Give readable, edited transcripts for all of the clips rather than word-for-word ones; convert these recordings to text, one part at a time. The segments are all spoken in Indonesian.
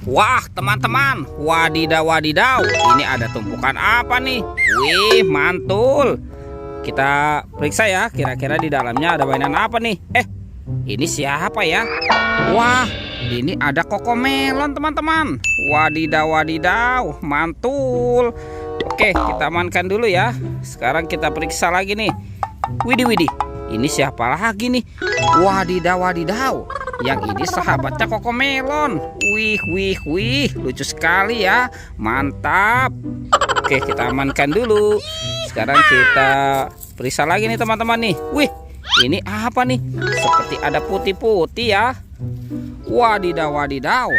Wah, teman-teman, wadidaw wadidaw, ini ada tumpukan apa nih? Wih, mantul. Kita periksa ya, kira-kira di dalamnya ada mainan apa nih? Ini siapa ya? Wah, ini ada kokomelon teman-teman. Wadidaw wadidaw, mantul. Oke, kita amankan dulu ya. Sekarang kita periksa lagi nih. Widih widih, ini siapa lagi nih? Wadidaw wadidaw, yang ini sahabatnya kokomelon. Wih, lucu sekali ya. Mantap. Oke, kita amankan dulu. Sekarang kita periksa lagi nih teman-teman nih. Wih, ini apa nih? Seperti ada putih-putih ya. Wadidaw wadidaw,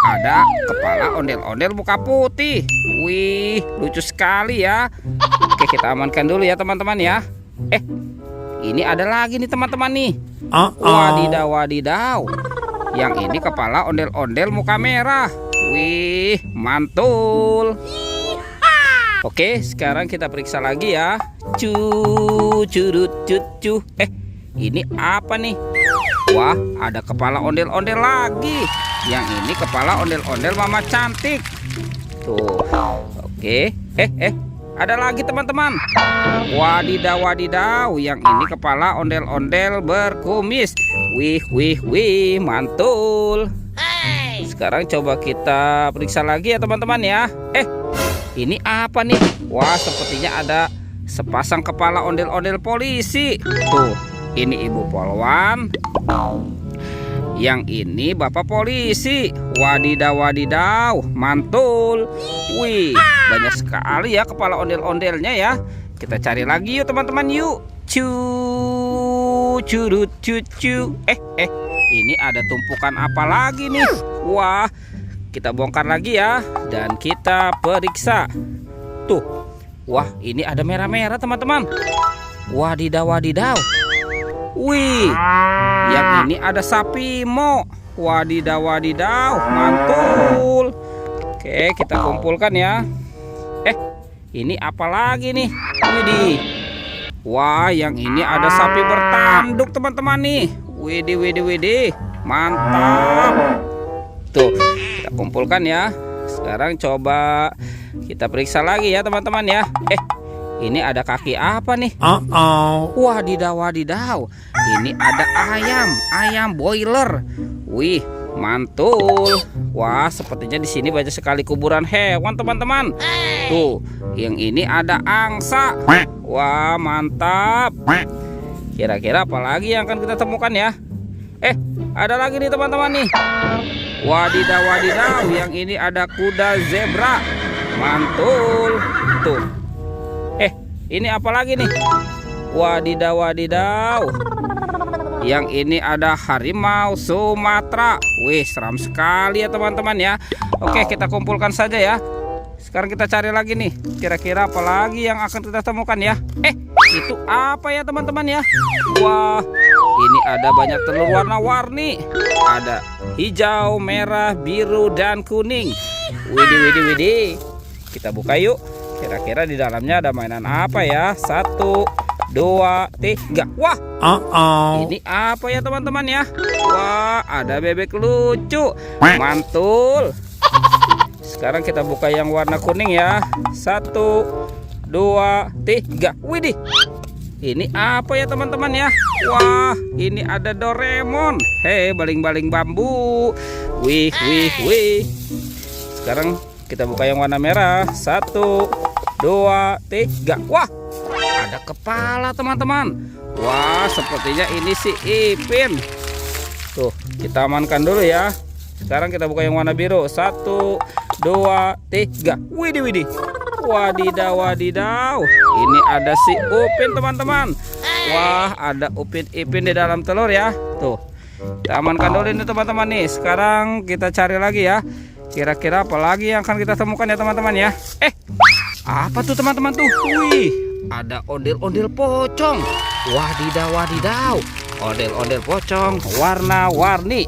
ada kepala ondel-ondel muka putih. Wih, lucu sekali ya. Oke, kita amankan dulu ya teman-teman ya. Ini ada lagi nih teman-teman nih. Wadidaw wadidaw, yang ini kepala ondel-ondel muka merah. Wih, mantul. Oke, sekarang kita periksa lagi ya. Curut. Ini apa nih? Wah, ada kepala ondel-ondel lagi. Yang ini kepala ondel-ondel mama cantik. Tuh. Oke. Ada lagi teman-teman. Wadidaw wadidaw, yang ini kepala ondel-ondel berkumis. Wih, mantul. Sekarang coba kita periksa lagi ya teman-teman ya. Ini apa nih? Wah, sepertinya ada sepasang kepala ondel-ondel polisi. Tuh, ini ibu polwan. Yang ini bapak polisi. Wadidaw wadidaw, mantul. Wih, banyak sekali ya kepala ondel-ondelnya ya. Kita cari lagi yuk teman-teman yuk. Curut. Ini ada tumpukan apa lagi nih? Wah, kita bongkar lagi ya, dan kita periksa. Tuh, wah, ini ada merah-merah teman-teman. Wadidaw wadidaw. Wih, yang ini ada sapi mo. Wadidaw wadidaw, mantul. Oke, kita kumpulkan ya. Ini apa lagi nih? Widih. Wah, yang ini ada sapi bertanduk teman-teman nih. Widih, mantap. Tuh, kita kumpulkan ya. Sekarang coba kita periksa lagi ya teman-teman ya. Ini ada kaki apa nih? Wadidaw wadidaw, ini ada ayam boiler. Wih, mantul. Wah, sepertinya di sini banyak sekali kuburan hewan teman-teman. Tuh, yang ini ada angsa. Wah, mantap. Kira-kira apa lagi yang akan kita temukan ya? Ada lagi nih teman-teman nih. Wadidaw wadidaw, yang ini ada kuda zebra. Mantul. Tuh. Ini apa lagi nih? Wadidaw wadidaw, yang ini ada harimau Sumatera. Wih, seram sekali ya teman-teman ya. Oke, kita kumpulkan saja ya. Sekarang kita cari lagi nih. Kira-kira apa lagi yang akan kita temukan ya? Itu apa ya teman-teman ya? Wah, ini ada banyak telur warna-warni. Ada hijau, merah, biru, dan kuning. Widih. Kita buka yuk. Kira-kira di dalamnya ada mainan apa ya? 1, 2, 3. Wah, ini apa ya teman-teman ya? Wah, ada bebek lucu. Mantul. Sekarang kita buka yang warna kuning ya. 1, 2, 3. Widih. Ini apa ya teman-teman ya? Wah, ini ada Doraemon. Baling-baling bambu. Wih. Sekarang kita buka yang warna merah. 1, 2, 3. Wah, ada kepala teman-teman. Wah, sepertinya ini si Ipin. Tuh, kita amankan dulu ya. Sekarang kita buka yang warna biru. 1, 2, 3. Widih. Wadidaw wadidaw, ini ada si Upin teman-teman. Wah, ada Upin Ipin di dalam telur ya. Tuh, kita amankan dulu ini teman-teman nih. Sekarang kita cari lagi ya. Kira-kira apa lagi yang akan kita temukan ya teman-teman ya? Apa tuh teman-teman tuh? Wih, ada ondel-ondel pocong. Wadidaw wadidaw, ondel-ondel pocong warna-warni.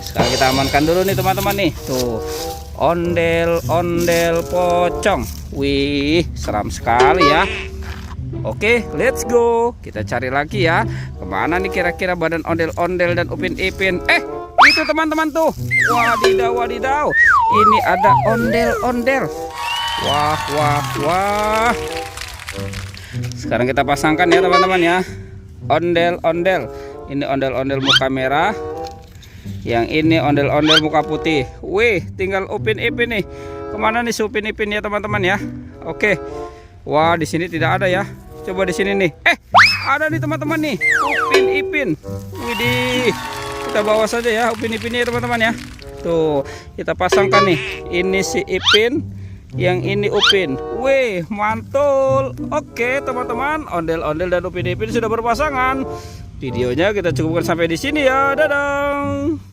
Sekarang kita amankan dulu nih teman-teman nih. Tuh, ondel-ondel pocong. Wih, seram sekali ya. Oke, let's go. Kita cari lagi ya. Kemana nih kira-kira badan ondel-ondel dan Upin Ipin? itu teman-teman tuh. Wadidaw, wadidaw. Ini ada ondel-ondel. Wah, wah, wah. Sekarang kita pasangkan ya teman-teman ya. Ondel-ondel. Ini ondel-ondel muka merah. Yang ini ondel-ondel muka putih. Wih, tinggal Upin Ipin nih. Kemana nih si Upin Ipin ya teman-teman ya? Oke. Wah, di sini tidak ada ya. Coba di sini nih. Ada nih teman-teman nih. Upin Ipin. Widih. Kita bawa saja ya Upin Ipinnya teman-teman ya. Tuh, kita pasangkan nih. Ini si Ipin, yang ini Upin. Wih, mantul. Oke, teman-teman, ondel-ondel dan Upin Ipin sudah berpasangan. Videonya kita cukupkan sampai di sini ya. Dadah.